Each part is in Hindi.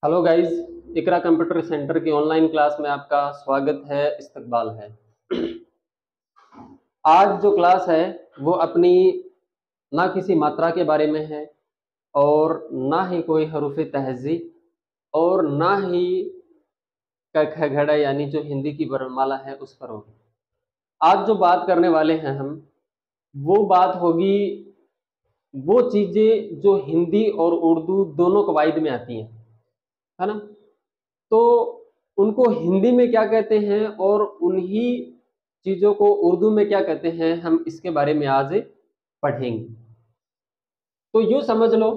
हेलो गाइस, इकरा कंप्यूटर सेंटर की ऑनलाइन क्लास में आपका स्वागत है, इस्तकबाल है। आज जो क्लास है वो अपनी ना किसी मात्रा के बारे में है और ना ही कोई हरूफ तहज़ी और ना ही क ख घड़ा यानी जो हिंदी की वर्णमाला है उस पर होगी। आज जो बात करने वाले हैं हम, वो बात होगी वो चीज़ें जो हिंदी और उर्दू दोनों कवायद में आती हैं, है ना। तो उनको हिंदी में क्या कहते हैं और उन्हीं चीज़ों को उर्दू में क्या कहते हैं, हम इसके बारे में आज पढ़ेंगे। तो यूँ समझ लो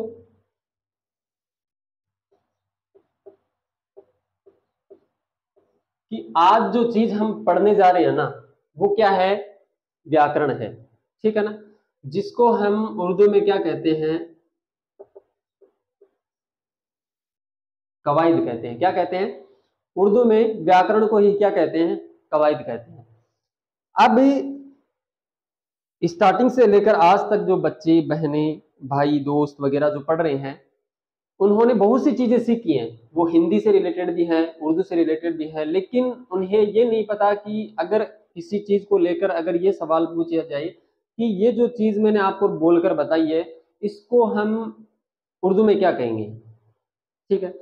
कि आज जो चीज़ हम पढ़ने जा रहे हैं ना, वो क्या है? व्याकरण है, ठीक है ना। जिसको हम उर्दू में क्या कहते हैं? कवायद कहते हैं। क्या कहते हैं? उर्दू में व्याकरण को ही क्या कहते हैं? कवायद कहते हैं। अब स्टार्टिंग से लेकर आज तक जो बच्चे, बहनें, भाई, दोस्त वगैरह जो पढ़ रहे हैं, उन्होंने बहुत सी चीजें सीखी हैं। वो हिंदी से रिलेटेड भी है, उर्दू से रिलेटेड भी है, लेकिन उन्हें ये नहीं पता कि अगर किसी चीज को लेकर अगर ये सवाल पूछा जाए कि ये जो चीज मैंने आपको बोलकर बताई है, इसको हम उर्दू में क्या कहेंगे, ठीक है।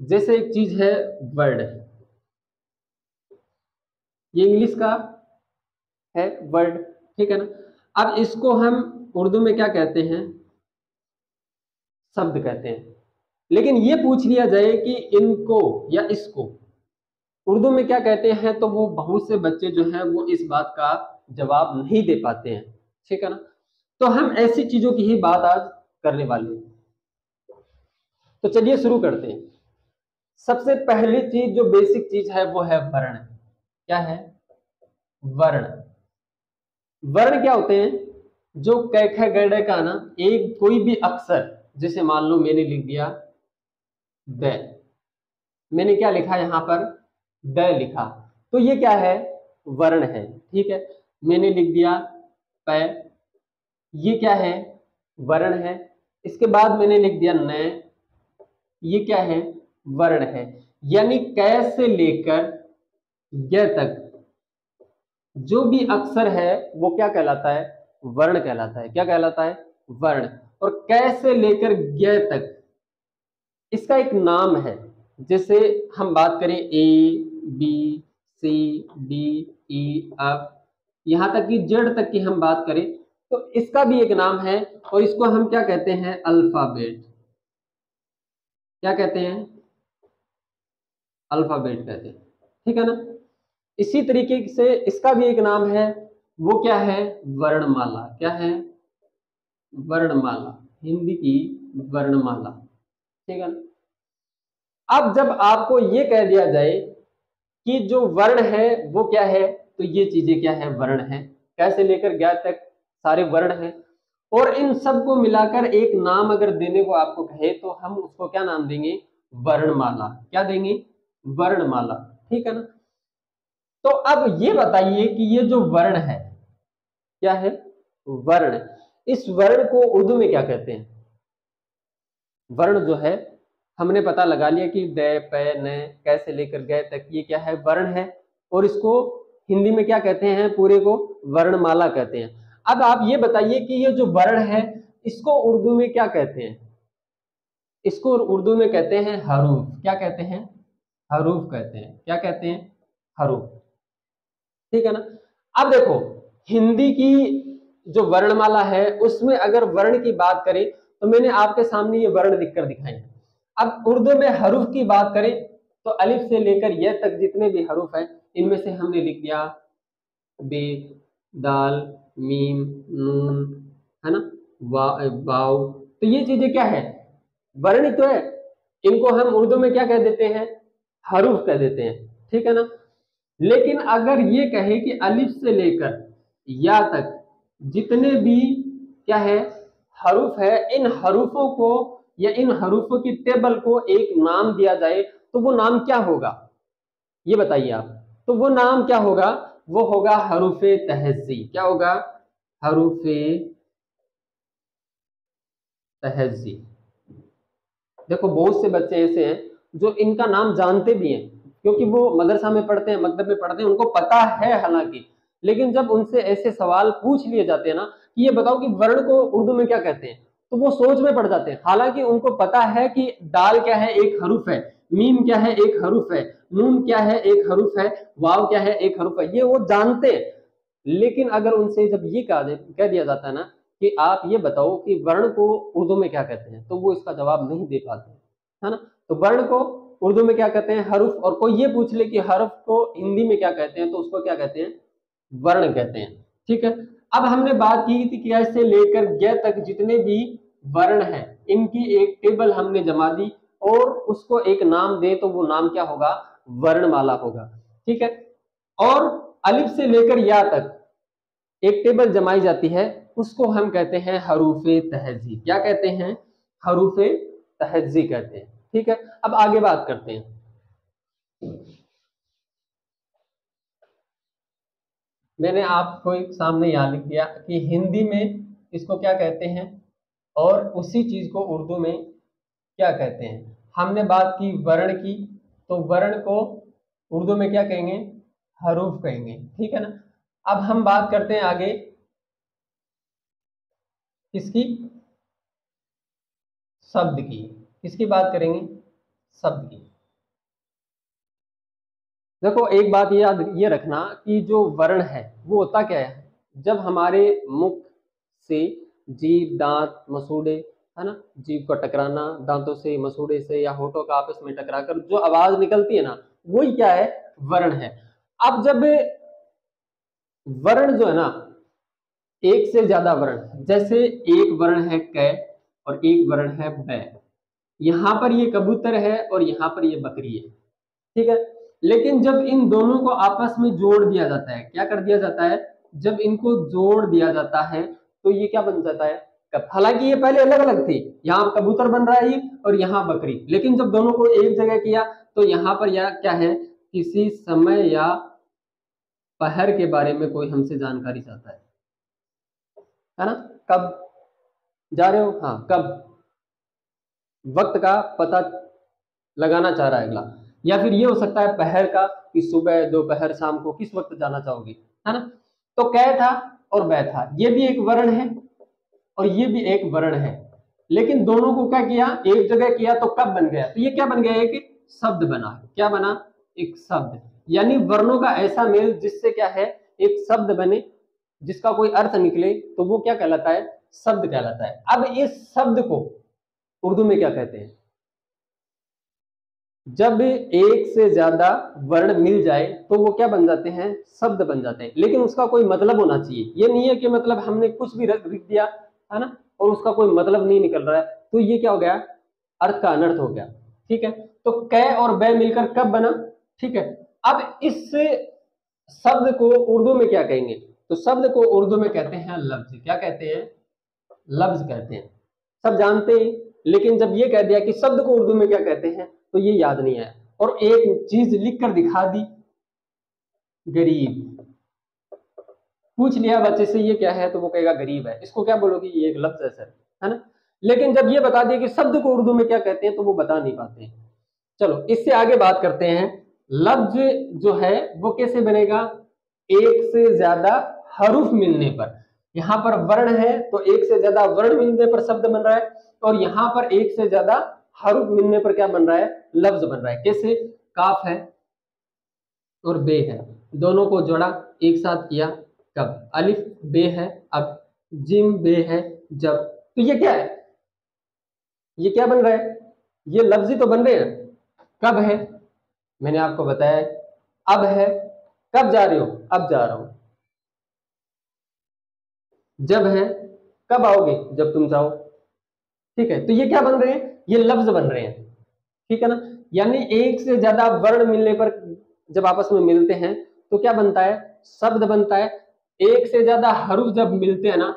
जैसे एक चीज है वर्ड, ये इंग्लिश का है वर्ड, ठीक है ना। अब इसको हम उर्दू में क्या कहते हैं? शब्द कहते हैं। लेकिन ये पूछ लिया जाए कि इनको या इसको उर्दू में क्या कहते हैं, तो वो बहुत से बच्चे जो हैं वो इस बात का जवाब नहीं दे पाते हैं, ठीक है ना। तो हम ऐसी चीजों की ही बात आज करने वाले हैं। तो चलिए शुरू करते हैं। सबसे पहली चीज जो बेसिक चीज है वो है वर्ण। क्या है? वर्ण। वर्ण क्या होते हैं? जो क ख ग घ का ना एक कोई भी अक्षर, जैसे मान लो मैंने लिख दिया द, मैंने क्या लिखा यहां पर? द लिखा, तो ये क्या है? वर्ण है, ठीक है। मैंने लिख दिया प, ये क्या है? वर्ण है। इसके बाद मैंने लिख दिया न, ये क्या है? वर्ण है। यानी क से लेकर य तक जो भी अक्षर है वो क्या कहलाता है? वर्ण कहलाता है। क्या कहलाता है? वर्ण। और क से लेकर य तक इसका एक नाम है। जैसे हम बात करें ए, बी, सी, डी, ई, एफ, यहां तक कि जेड तक की हम बात करें तो इसका भी एक नाम है, और इसको हम क्या कहते हैं? अल्फाबेट। क्या कहते हैं? अल्फाबेट कहते हैं, ठीक है ना। इसी तरीके से इसका भी एक नाम है, वो क्या है? वर्णमाला। क्या है? वर्णमाला, हिंदी की वर्णमाला, ठीक है ना। अब जब आपको ये कह दिया जाए कि जो वर्ण है वो क्या है, तो ये चीजें क्या है? वर्ण है। कैसे लेकर ज्ञात तक सारे वर्ण हैं, और इन सब को मिलाकर एक नाम अगर देने को आपको कहे तो हम उसको क्या नाम देंगे? वर्णमाला। क्या देंगे? वर्णमाला, ठीक है ना। तो अब ये बताइए कि ये जो वर्ण है, क्या है? वर्ण। इस वर्ण को उर्दू में क्या कहते हैं? वर्ण जो है, हमने पता लगा लिया कि द, प, न, कैसे लेकर गए तक ये क्या है? वर्ण है। और इसको हिंदी में क्या कहते हैं? पूरे को वर्णमाला कहते हैं। अब आप ये बताइए कि ये जो वर्ण है इसको उर्दू में क्या कहते हैं? इसको उर्दू में कहते हैं हरूफ। क्या कहते हैं? हरूफ कहते हैं। क्या कहते हैं? हरूफ, ठीक है ना। अब देखो, हिंदी की जो वर्णमाला है उसमें अगर वर्ण की बात करें तो मैंने आपके सामने ये वर्ण लिखकर दिखाए हैं। अब उर्दू में हरूफ की बात करें तो अलिफ से लेकर यह तक जितने भी हरूफ हैं इनमें से हमने लिख दिया बे, दाल, मीम, नून, है ना, वाव। तो ये चीजें क्या है? वर्ण तो है। इनको हम उर्दू में क्या कह देते हैं? हरूफ कह देते हैं, ठीक है ना। लेकिन अगर ये कहे कि अलिफ से लेकर या तक जितने भी क्या है? हरूफ है, इन हरूफों को या इन हरूफों की टेबल को एक नाम दिया जाए तो वो नाम क्या होगा? ये बताइए आप। तो वो नाम क्या होगा? वो होगा हरूफे तहज़ी। क्या होगा? हरूफे तहज़ी। देखो बहुत से बच्चे ऐसे हैं जो इनका नाम जानते भी हैं, क्योंकि वो मदरसा में पढ़ते हैं, मकतब में पढ़ते हैं, उनको पता है हालांकि, लेकिन जब उनसे ऐसे सवाल पूछ लिए जाते हैं ना कि ये बताओ कि वर्ण को उर्दू में क्या कहते हैं, तो वो सोच में पड़ जाते हैं। हालांकि उनको पता है कि दाल क्या है, एक हरूफ है, मीम क्या है, एक हरूफ है, नून क्या है, एक हरूफ है, वाव क्या है, एक हरूफ है, ये वो जानते हैं। लेकिन अगर उनसे जब ये कह दिया जाता है ना कि आप ये बताओ कि वर्ण को उर्दू में क्या कहते हैं, तो वो इसका जवाब नहीं दे पाते, है ना। तो वर्ण को उर्दू में क्या कहते हैं, हरूफ, और कोई ये पूछ ले कि हरफ को हिंदी में क्या कहते हैं, तो उसको क्या कहते हैं, वर्ण कहते हैं। ठीक है, अब हमने बात की थी कि ऐसे लेकर ग तक जितने भी वर्ण हैं इनकी एक टेबल हमने जमा दी और उसको एक नाम दे, तो वो नाम क्या होगा, वर्णमाला होगा। ठीक है, और अलिफ से लेकर या तक एक टेबल जमाई जाती है, उसको हम कहते हैं हरूफे तहजी। क्या कहते हैं, हरूफे तहजी कहते हैं। ठीक है, अब आगे बात करते हैं। मैंने आपको एक सामने यहाँ लिख दिया कि हिंदी में इसको क्या कहते हैं और उसी चीज को उर्दू में क्या कहते हैं। हमने बात की वर्ण की, तो वर्ण को उर्दू में क्या कहेंगे, हरूफ कहेंगे। ठीक है ना। अब हम बात करते हैं आगे किसकी, शब्द की। किसकी बात करेंगे, शब्द की। देखो एक बात याद ये रखना कि जो वर्ण है वो होता क्या है, जब हमारे मुख से जीभ, दांत, मसूड़े, है ना, जीभ को टकराना दांतों से, मसूड़े से या होठों का आपस में टकराकर जो आवाज निकलती है ना, वही क्या है, वर्ण है। अब जब वर्ण जो है ना, एक से ज्यादा वर्ण, जैसे एक वर्ण है क और एक वर्ण है बै, यहां पर ये कबूतर है और यहां पर ये बकरी है। ठीक है, लेकिन जब इन दोनों को आपस में जोड़ दिया जाता है, क्या कर दिया जाता है, जब इनको जोड़ दिया जाता है तो ये क्या बन जाता है, कब। हालांकि ये पहले अलग अलग थे, यहाँ कबूतर बन रहा है ये और यहाँ बकरी, लेकिन जब दोनों को एक जगह किया तो यहाँ पर यह क्या है, किसी समय या पहर के बारे में कोई हमसे जानकारी चाहता है ना, कब जा रहे हो, हाँ कब, वक्त का पता लगाना चाह रहा है अगला। या फिर ये हो सकता है पहर का, कि सुबह, दोपहर, शाम को किस वक्त जाना चाहोगे, है ना। तो कै था और बै था, ये भी एक वर्ण है और ये भी एक वर्ण है, लेकिन दोनों को क्या किया, एक जगह किया तो कब बन गया, तो ये क्या बन गया, एक शब्द बना। क्या बना, एक शब्द। यानी वर्णों का ऐसा मेल जिससे क्या है, एक शब्द बने, जिसका कोई अर्थ निकले, तो वो क्या कहलाता है, शब्द कहलाता है। अब इस शब्द को उर्दू में क्या कहते हैं, जब एक से ज्यादा वर्ण मिल जाए तो वो क्या बन जाते हैं, शब्द बन जाते हैं। लेकिन उसका कोई मतलब होना चाहिए, ये नहीं है कि मतलब हमने कुछ भी लिख दिया, है ना, और उसका कोई मतलब नहीं निकल रहा है, तो ये क्या हो गया, अर्थ का अनर्थ हो गया। ठीक है, तो कै और बै मिलकर कब बना। ठीक है, अब इस शब्द को उर्दू में क्या कहेंगे, तो शब्द को उर्दू में कहते हैं लफ्ज। क्या कहते हैं, लफ्ज कहते हैं। सब जानते हैं, लेकिन जब ये कह दिया कि शब्द को उर्दू में क्या कहते हैं, तो ये याद नहीं आया। और एक चीज लिख कर दिखा दी, गरीब। पूछ लिया बच्चे से ये क्या है, तो वो कहेगा गरीब है, इसको क्या बोलोगे, ये एक लफ्ज है सर, है ना। लेकिन जब ये बता दिया कि शब्द को उर्दू में क्या कहते हैं, तो वो बता नहीं पाते हैं। चलो इससे आगे बात करते हैं। लफ्ज जो है वो कैसे बनेगा, एक से ज्यादा हरूफ मिलने पर। यहां पर वर्ण है तो एक से ज्यादा वर्ण मिलने पर शब्द बन रहा है, और यहां पर एक से ज्यादा हरूफ मिलने पर क्या बन रहा है, लफ्ज बन रहा है। कैसे, काफ है और बे है, दोनों को जोड़ा, एक साथ किया, कब। अलिफ बे है अब, जिम बे है जब, तो ये क्या है, ये क्या बन रहा है, ये लफ्ज ही तो बन रहे हैं। कब है, मैंने आपको बताया, अब है, कब जा रहे हो, अब जा रहा हूं। जब है, कब आओगे, जब तुम जाओ। ठीक है, तो ये क्या बन रहे हैं, ये लफ्ज बन रहे हैं। ठीक है ना, यानी एक से ज्यादा वर्ण मिलने पर जब आपस में मिलते हैं तो क्या बनता है, शब्द बनता है। एक से ज्यादा हरूफ जब मिलते हैं ना,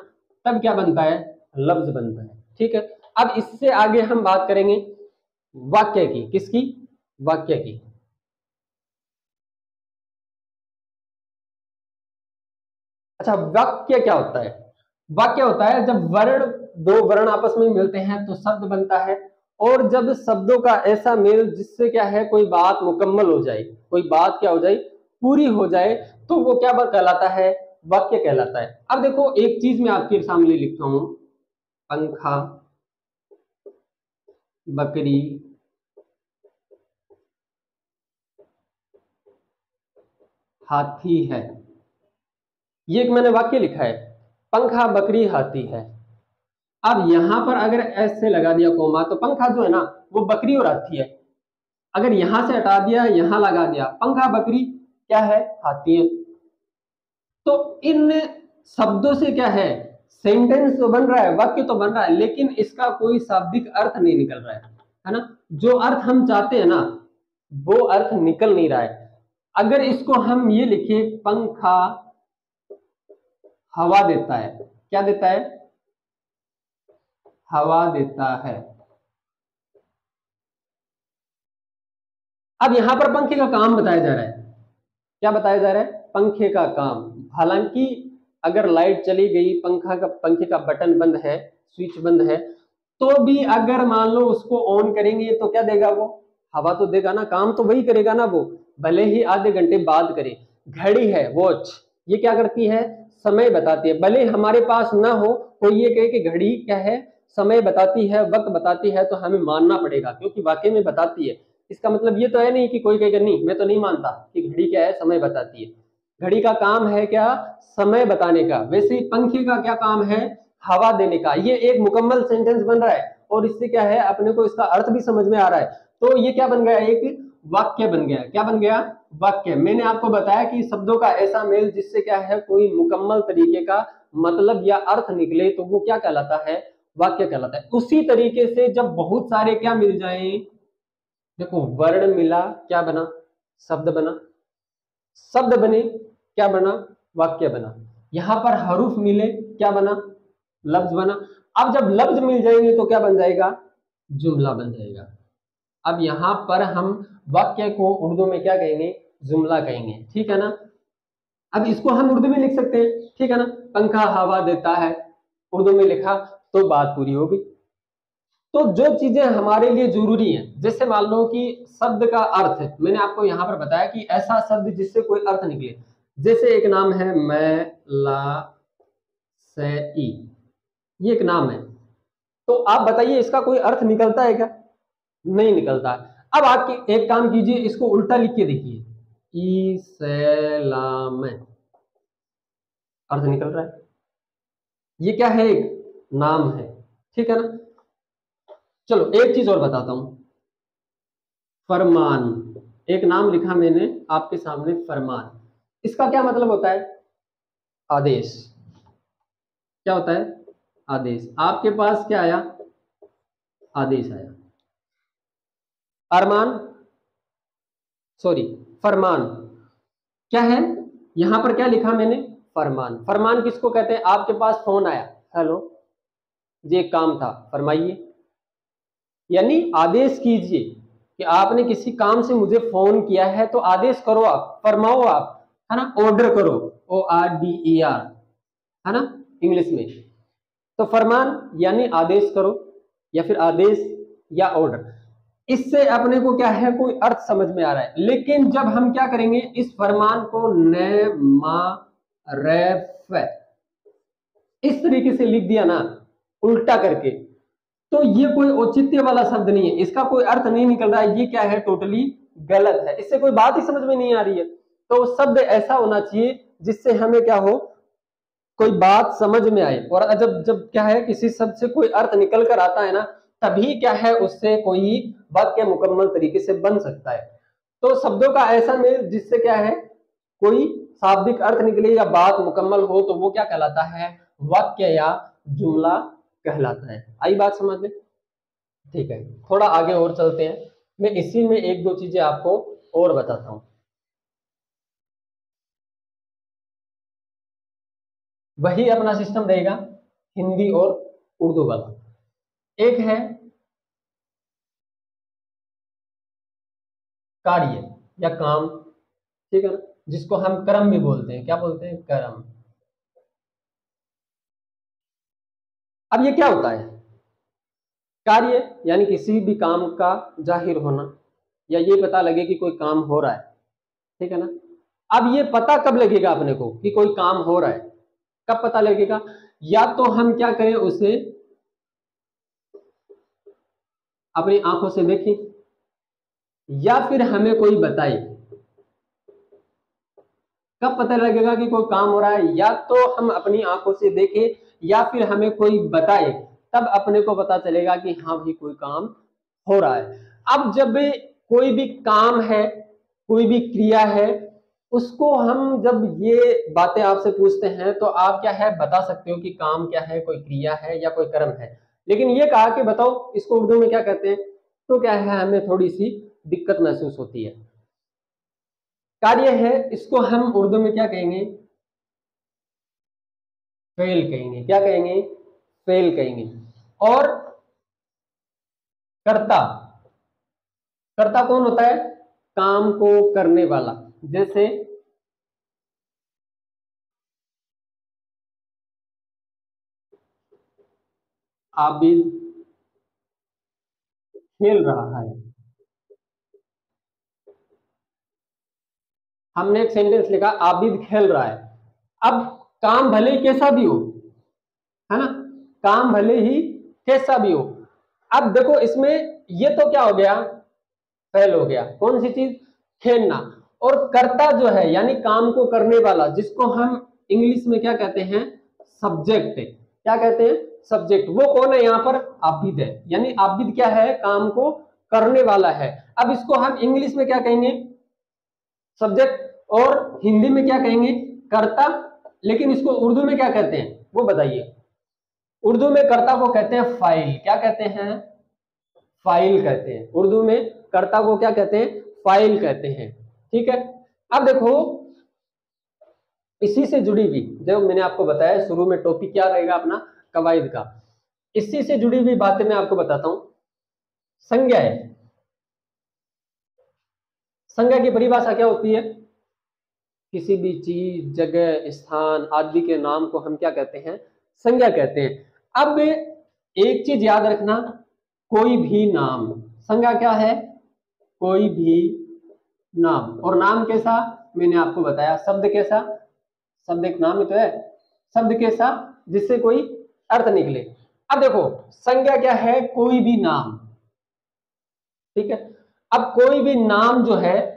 तब क्या बनता है, लफ्ज बनता है। ठीक है, अब इससे आगे हम बात करेंगे वाक्य की। किसकी, वाक्य की। अच्छा, वाक्य क्या होता है, वाक्य होता है जब वर्ण, दो वर्ण आपस में मिलते हैं तो शब्द बनता है, और जब शब्दों का ऐसा मेल जिससे क्या है कोई बात मुकम्मल हो जाए, कोई बात क्या हो जाए, पूरी हो जाए, तो वो क्या कहलाता है, वाक्य कहलाता है। अब देखो एक चीज मैं आपके सामने लिखता हूं, पंखा, बकरी, हाथी है, ये एक मैंने वाक्य लिखा है, पंखा, बकरी, हाथी है। अब यहां पर अगर ऐसे लगा दिया कोमा, तो पंखा जो है ना वो बकरी और हाथी है। अगर यहां से हटा दिया, यहां लगा दिया, पंखा, बकरी, क्या है, हाथी है। तो इन शब्दों से क्या है, सेंटेंस तो बन रहा है, वाक्य तो बन रहा है, लेकिन इसका कोई शाब्दिक अर्थ नहीं निकल रहा है ना। जो अर्थ हम चाहते हैं ना वो अर्थ निकल नहीं रहा है। अगर इसको हम ये लिखे, पंखा हवा देता है, क्या देता है, हवा देता है। अब यहां पर पंखे का काम बताया जा रहा है, क्या बताया जा रहा है, पंखे का काम। हालांकि अगर लाइट चली गई, पंखे का बटन बंद है, स्विच बंद है, तो भी अगर मान लो उसको ऑन करेंगे तो क्या देगा, वो हवा तो देगा ना, काम तो वही करेगा ना वो, भले ही आधे घंटे बाद करे। घड़ी है, वॉच, ये क्या करती है, समय बताती है। भले हमारे पास ना हो, कोई ये कहे कि घड़ी क्या है, समय बताती है, वक्त बताती है, तो हमें मानना पड़ेगा क्योंकि वाकई में बताती है। इसका मतलब ये तो है नहीं कि कोई कहेगा नहीं मैं तो नहीं मानता कि घड़ी क्या है, समय बताती है। घड़ी का काम है क्या, समय बताने का। वैसे ही पंखे का क्या काम है, हवा देने का। ये एक मुकम्मल सेंटेंस बन रहा है और इससे क्या है, अपने को इसका अर्थ भी समझ में आ रहा है। तो ये क्या बन गया, एक वाक्य बन गया। क्या बन गया, वाक्य। मैंने आपको बताया कि शब्दों का ऐसा मेल जिससे क्या है कोई मुकम्मल तरीके का मतलब या अर्थ निकले तो वो क्या कहलाता है, वाक्य कहलाता है। उसी तरीके से जब बहुत सारे क्या मिल जाएं, देखो वर्ण मिला, क्या बना, शब्द बना, शब्द बने, क्या बना, वाक्य बना। यहां पर हरूफ मिले, क्या बना, लफ्ज बना। अब जब लफ्ज मिल जाएंगे तो क्या बन जाएगा, जुमला बन जाएगा। अब यहां पर हम वाक्य को उर्दू में क्या कहेंगे, जुमला कहेंगे, ठीक है ना। अब इसको हम उर्दू में लिख सकते हैं, ठीक है ना, पंखा हवा देता है, उर्दू में लिखा तो बात पूरी हो गई। तो जो चीजें हमारे लिए जरूरी हैं, जैसे मान लो कि शब्द का अर्थ है, मैंने आपको यहां पर बताया कि ऐसा शब्द जिससे कोई अर्थ निकले। जैसे एक नाम है मैं ला से ई, ये एक नाम है, तो आप बताइए इसका कोई अर्थ निकलता है क्या, नहीं निकलता है। अब आप एक काम कीजिए, इसको उल्टा लिख के देखिए, ई से ला में, अर्थ निकल रहा है। ये क्या है, एक नाम है, ठीक है ना। चलो एक चीज और बताता हूं, फरमान, एक नाम लिखा मैंने आपके सामने, फरमान, इसका क्या मतलब होता है, आदेश। क्या होता है, आदेश। आपके पास क्या आया, आदेश आया। अरमान, सॉरी, फरमान क्या है, यहां पर क्या लिखा मैंने, फरमान। फरमान किसको कहते हैं, आपके पास फोन आया, हेलो ये काम था, फरमाइए, यानी आदेश कीजिए कि आपने किसी काम से मुझे फोन किया है तो आदेश करो, आप फरमाओ, आप है ना, ऑर्डर करो, ORDER, है ना इंग्लिश में। तो फरमान यानी आदेश करो या फिर आदेश या ऑर्डर। इससे अपने को क्या है, कोई अर्थ समझ में आ रहा है। लेकिन जब हम क्या करेंगे, इस फरमान को न मा रेफ इस तरीके से लिख दिया ना, उल्टा करके, तो ये कोई औचित्य वाला शब्द नहीं है, इसका कोई अर्थ नहीं निकल रहा है, ये क्या है, टोटली गलत है, इससे कोई बात ही समझ में नहीं आ रही है। तो शब्द ऐसा होना चाहिए जिससे हमें क्या हो, कोई बात समझ में आए। और जब जब क्या है, किसी शब्द से कोई अर्थ निकल कर आता है ना, तभी क्या है, उससे कोई वाक्य मुकम्मल तरीके से बन सकता है। तो शब्दों का ऐसा मेल जिससे क्या है, कोई शाब्दिक अर्थ निकले या बात मुकम्मल हो, तो वो क्या कहलाता है, वाक्य या जुमला कहलाता है। आई बात समझ में, ठीक है। थोड़ा आगे और चलते हैं, मैं इसी में एक दो चीजें आपको और बताता हूं। वही अपना सिस्टम रहेगा, हिंदी और उर्दू वाला। एक है कार्य या काम, ठीक है ना, जिसको हम कर्म भी बोलते हैं, क्या बोलते हैं, कर्म। अब ये क्या होता है, कार्य यानी किसी भी काम का जाहिर होना, या ये पता लगे कि कोई काम हो रहा है, ठीक है ना। अब ये पता कब लगेगा अपने को कि कोई काम हो रहा है, कब पता लगेगा? या तो हम क्या करें, उसे अपनी आंखों से देखें, या फिर हमें कोई बताए। कब पता लगेगा कि कोई काम हो रहा है? या तो हम अपनी आंखों से देखें या फिर हमें कोई बताए, तब अपने को पता चलेगा कि हाँ भाई कोई काम हो रहा है। अब जब कोई भी काम है, कोई भी क्रिया है, उसको हम जब ये बातें आपसे पूछते हैं तो आप क्या है बता सकते हो कि काम क्या है, कोई क्रिया है या कोई कर्म है। लेकिन ये कहा कि बताओ इसको उर्दू में क्या कहते हैं, तो क्या है हमें थोड़ी सी दिक्कत महसूस होती है। कार्य है, इसको हम उर्दू में क्या कहेंगे? फेल कहेंगे। क्या कहेंगे? फेल कहेंगे। और कर्ता, कर्ता कौन होता है? काम को करने वाला। जैसे आबिद खेल रहा है। हमने एक सेंटेंस लिखा आबिद खेल रहा है। अब काम भले ही कैसा भी हो, है ना, काम भले ही कैसा भी हो। अब देखो इसमें ये तो क्या हो गया, फेल हो गया। कौन सी चीज? खेलना। और कर्ता जो है यानी काम को करने वाला, जिसको हम इंग्लिश में क्या कहते हैं? सब्जेक्ट। क्या कहते हैं? सब्जेक्ट। वो कौन है यहाँ पर? आबिद है। यानी आबिद क्या है? काम को करने वाला है। अब इसको हम इंग्लिश में क्या कहेंगे? सब्जेक्ट। और हिंदी में क्या कहेंगे? कर्ता। लेकिन इसको उर्दू में क्या कहते हैं वो बताइए? उर्दू में कर्ता को कहते हैं फाइल। क्या कहते हैं? फाइल कहते हैं। उर्दू में कर्ता को क्या कहते हैं? फाइल कहते हैं। ठीक है। अब देखो इसी से जुड़ी हुई, जो मैंने आपको बताया शुरू में टॉपिक क्या रहेगा अपना, कवायद का, इसी से जुड़ी हुई बातें मैं आपको बताता हूं। संज्ञा है, संज्ञा की परिभाषा क्या होती है? किसी भी चीज, जगह, स्थान आदि के नाम को हम क्या कहते हैं? संज्ञा कहते हैं। अब एक चीज याद रखना, कोई भी नाम, संज्ञा क्या है? कोई भी नाम। और नाम कैसा? मैंने आपको बताया, शब्द कैसा? शब्द एक नाम ही तो है। शब्द कैसा? जिससे कोई अर्थ निकले। अब देखो संज्ञा क्या है? कोई भी नाम। ठीक है। अब कोई भी नाम जो है,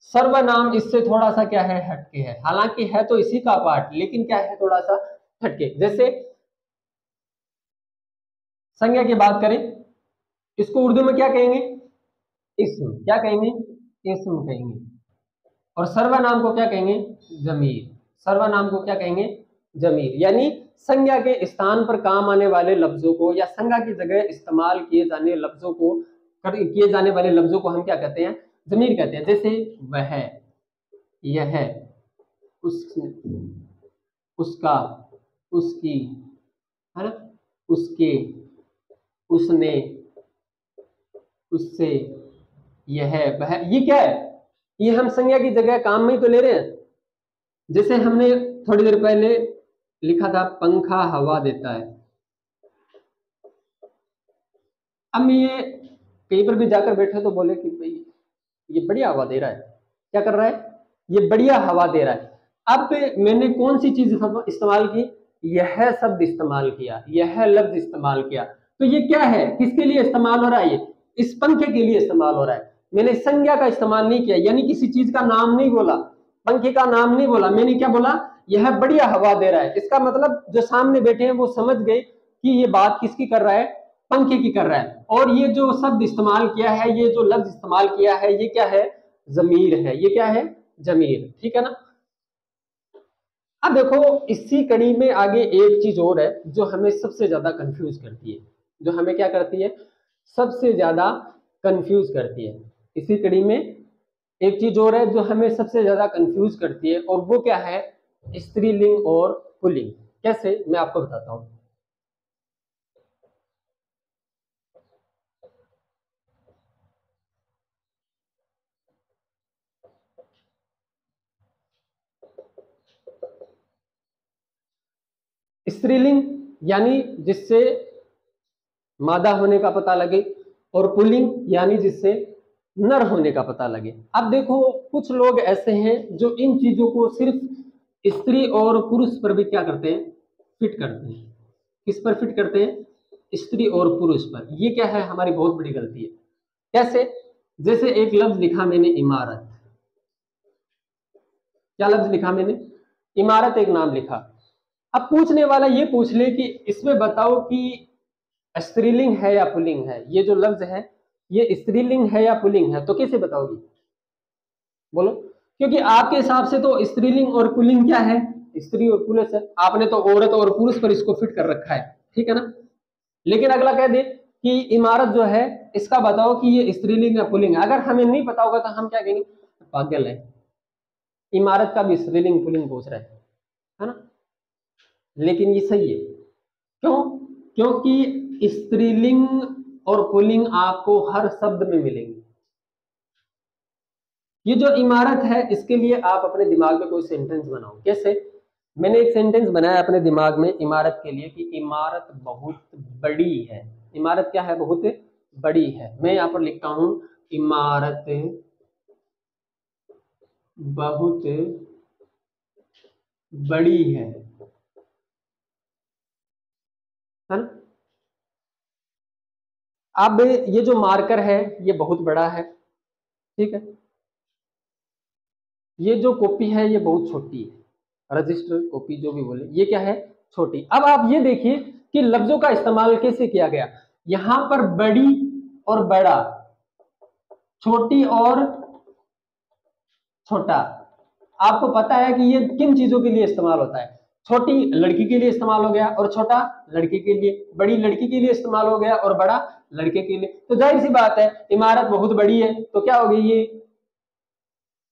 सर्वनाम इससे थोड़ा सा क्या है? हटके है। हालांकि है तो इसी का पार्ट, लेकिन क्या है? थोड़ा सा हटके। जैसे संज्ञा की बात करें, इसको उर्दू में क्या कहेंगे? इस्म। क्या कहेंगे? इस्म कहेंगे। और सर्वनाम को क्या कहेंगे? जमीर। सर्वनाम को क्या कहेंगे? जमीर। यानी संज्ञा के स्थान पर काम आने वाले लफ्जों को, या संज्ञा की जगह इस्तेमाल किए जाने लफ्जों को, किए जाने वाले लफ्जों को हम क्या कहते हैं? जमीर कहते हैं। जैसे वह, यह, उस, उसका, उसकी, है ना, उसके, उसने, उससे, यह, वह, ये क्या है? ये हम संज्ञा की जगह काम में ही तो ले रहे हैं। जैसे हमने थोड़ी देर पहले लिखा था पंखा हवा देता है। अब मैं ये कहीं पर भी जाकर बैठे तो बोले कि भाई ये बढ़िया हवा दे रहा है। क्या कर रहा है? ये बढ़िया हवा दे रहा है। अब मैंने कौन सी चीज इस्तेमाल की? यह शब्द इस्तेमाल किया, यह लफ्ज इस्तेमाल किया। तो ये क्या है? किसके लिए इस्तेमाल हो रहा है? ये इस पंखे के लिए इस्तेमाल हो रहा है। मैंने संज्ञा का इस्तेमाल नहीं किया, यानी किसी चीज का नाम नहीं बोला, पंखे का नाम नहीं बोला। मैंने क्या बोला? यह बढ़िया हवा दे रहा है। इसका मतलब जो सामने बैठे हैं वो समझ गए कि ये बात किसकी कर रहा है? पंखे की कर रहा है। और ये जो शब्द इस्तेमाल किया है, ये जो लफ्ज इस्तेमाल किया है, ये क्या है? जमीर है। ये क्या है? जमीर। ठीक है ना। अब देखो इसी कड़ी में आगे एक चीज और है जो हमें सबसे ज्यादा कंफ्यूज करती है। जो हमें क्या करती है? सबसे ज्यादा कंफ्यूज करती है। इसी कड़ी में एक चीज और है जो हमें सबसे ज्यादा कंफ्यूज करती है, और वो क्या है? स्त्रीलिंग और पुल्लिंग। कैसे? मैं आपको बताता हूं। स्त्रीलिंग यानी जिससे मादा होने का पता लगे, और पुल्लिंग यानी जिससे नर होने का पता लगे। अब देखो कुछ लोग ऐसे हैं जो इन चीजों को सिर्फ स्त्री और पुरुष पर भी क्या करते हैं, फिट करते हैं। किस पर फिट करते हैं, स्त्री और पुरुष पर। ये क्या है, हमारी बहुत बड़ी गलती है। कैसे, जैसे एक लफ्ज लिखा मैंने इमारत, क्या लफ्ज लिखा मैंने, इमारत एक नाम लिखा। अब पूछने वाला ये पूछ ले कि इसमें बताओ कि स्त्रीलिंग है या पुल्लिंग है, ये जो लफ्ज है ये स्त्रीलिंग है या पुल्लिंग है, तो कैसे बताओगी, बोलो। क्योंकि आपके हिसाब से तो स्त्रीलिंग और पुल्लिंग क्या है, स्त्री और पुरुष है, आपने तो औरत और पुरुष पर इसको फिट कर रखा है, ठीक है ना। लेकिन अगला कह दे कि इमारत जो है इसका बताओ कि ये स्त्रीलिंग या पुल्लिंग है, अगर हमें नहीं पता होगा तो हम क्या कहेंगे, पागल है, इमारत का भी स्त्रीलिंग पुल्लिंग पूछ रहा है ना। लेकिन ये सही है, क्यों, क्योंकि स्त्रीलिंग और पुल्लिंग आपको हर शब्द में मिलेंगे। ये जो इमारत है इसके लिए आप अपने दिमाग में कोई सेंटेंस बनाओ। कैसे, मैंने एक सेंटेंस बनाया अपने दिमाग में इमारत के लिए कि इमारत बहुत बड़ी है। इमारत क्या है, बहुत बड़ी है। मैं यहां पर लिखता हूं इमारत बहुत बड़ी है ना। अब ये जो मार्कर है ये बहुत बड़ा है, ठीक है। ये जो कॉपी है ये बहुत छोटी है, रजिस्टर कॉपी जो भी बोले, ये क्या है, छोटी। अब आप ये देखिए कि लफ्जों का इस्तेमाल कैसे किया गया, यहां पर बड़ी और बड़ा, छोटी और छोटा। आपको पता है कि ये किन चीजों के लिए इस्तेमाल होता है, छोटी लड़की के लिए इस्तेमाल हो गया और छोटा लड़के के लिए, बड़ी लड़की के लिए इस्तेमाल हो गया और बड़ा लड़के के लिए। तो जाहिर सी बात है इमारत बहुत बड़ी है, तो क्या हो गई, ये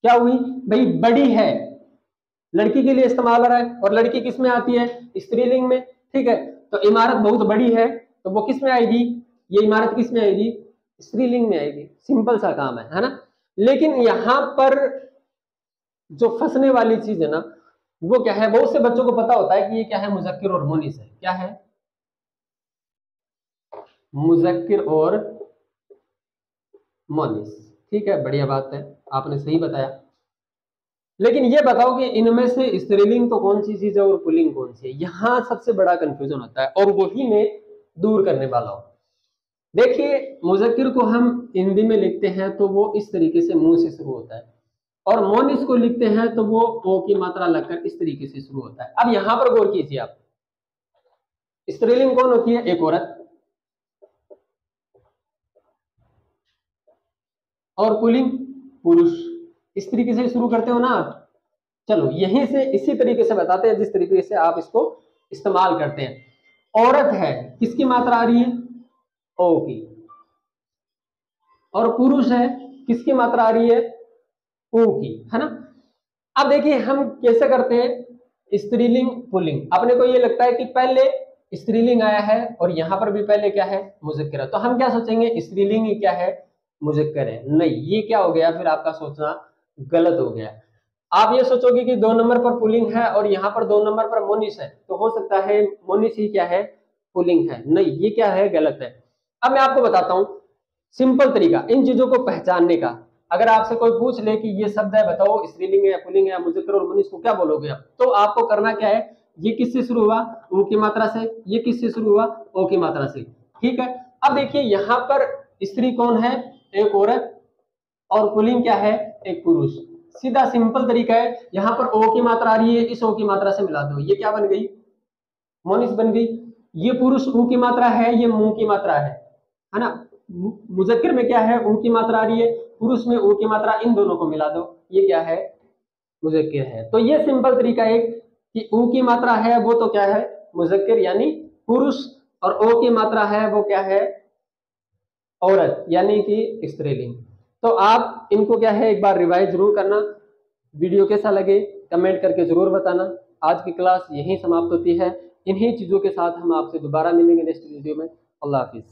क्या हुई भाई, बड़ी है, लड़की के लिए इस्तेमाल हो रहा है, और लड़की किस में आती है, स्त्रीलिंग में, ठीक है। तो इमारत बहुत बड़ी है तो वो किस में आएगी, ये इमारत किस में आएगी, स्त्रीलिंग में आएगी। सिंपल सा काम है ना। लेकिन यहां पर जो फंसने वाली चीज है ना वो क्या है, बहुत से बच्चों को पता होता है कि ये क्या है, मुजक्किर और मोनिस है। क्या है, मुजक्किर और मोनिस, ठीक है, बढ़िया बात है, आपने सही बताया। लेकिन ये बताओ कि इनमें से स्त्रीलिंग तो कौन सी चीज है और पुल्लिंग कौन सी है, यहां सबसे बड़ा कंफ्यूजन होता है, और वही मैं दूर करने वाला हूं। देखिए मुजक्किर को हम हिंदी में लिखते हैं तो वो इस तरीके से मुंह से शुरू होता है, और मोनिस को लिखते हैं तो वो ओ की मात्रा लगकर इस तरीके से शुरू होता है। अब यहां पर गौर कीजिए आप, स्त्रीलिंग कौन होती है, एक औरत, और पुल्लिंग पुरुष। इस तरीके से शुरू करते हो ना आप। चलो यहीं से इसी तरीके से बताते हैं जिस तरीके से आप इसको इस्तेमाल करते हैं। औरत है, किसकी मात्रा आ रही है, ओ की, और पुरुष है, किसकी मात्रा आ रही है, ओ की, है ना। अब देखिए हम कैसे करते हैं, स्त्रीलिंग पुल्लिंग, अपने को ये लगता है कि पहले स्त्रीलिंग आया है और यहां पर भी पहले क्या है, मुजक्कर है, तो हम क्या सोचेंगे, स्त्रीलिंग ही क्या है, मुजक्कर है। नहीं, ये क्या हो गया, फिर आपका सोचना गलत हो गया। आप ये सोचोगे कि 2 नंबर पर पुल्लिंग है और यहाँ पर 2 नंबर पर मोनिस है, तो हो सकता है मोनिस ही क्या है, पुल्लिंग है। नहीं, ये क्या है, गलत है। अब मैं आपको बताता हूं सिंपल तरीका इन चीजों को पहचानने का। अगर आपसे कोई पूछ ले कि ये शब्द है बताओ स्त्रीलिंग है या पुल्लिंग है या मुजक्कर और मुनीस को क्या बोलोगे आप, तो आपको करना क्या है, ये किससे शुरू हुआ, ऊ की मात्रा से, ये किससे शुरू हुआ, ओ की मात्रा से, ठीक है। अब देखिए यहाँ पर स्त्री कौन है, एक औरत, और पुल्लिंग क्या है, एक पुरुष। सीधा सिंपल तरीका है, यहाँ पर ओ की मात्रा आ रही है, इस ओ की मात्रा से मिला दो, ये क्या बन गई, मोनिस बन गई। ये पुरुष ऊ की मात्रा है, ये मुंह की मात्रा है ना। मुजक्कर में क्या है, ऊ की मात्रा आ रही है, पुरुष में ऊ की मात्रा, इन दोनों को मिला दो, ये क्या है, मुजक्कर है। तो ये सिंपल तरीका है कि ऊ की मात्रा है वो तो क्या है, मुजक्कर यानी पुरुष, और ओ की मात्रा है वो क्या है, औरत यानी कि स्त्रीलिंग। तो आप इनको क्या है एक बार रिवाइज जरूर करना। वीडियो कैसा लगे कमेंट करके जरूर बताना। आज की क्लास यहीं समाप्त होती है। इन्हीं चीजों के साथ हम आपसे दोबारा मिलेंगे नेक्स्ट वीडियो में। अल्लाह हाफिज।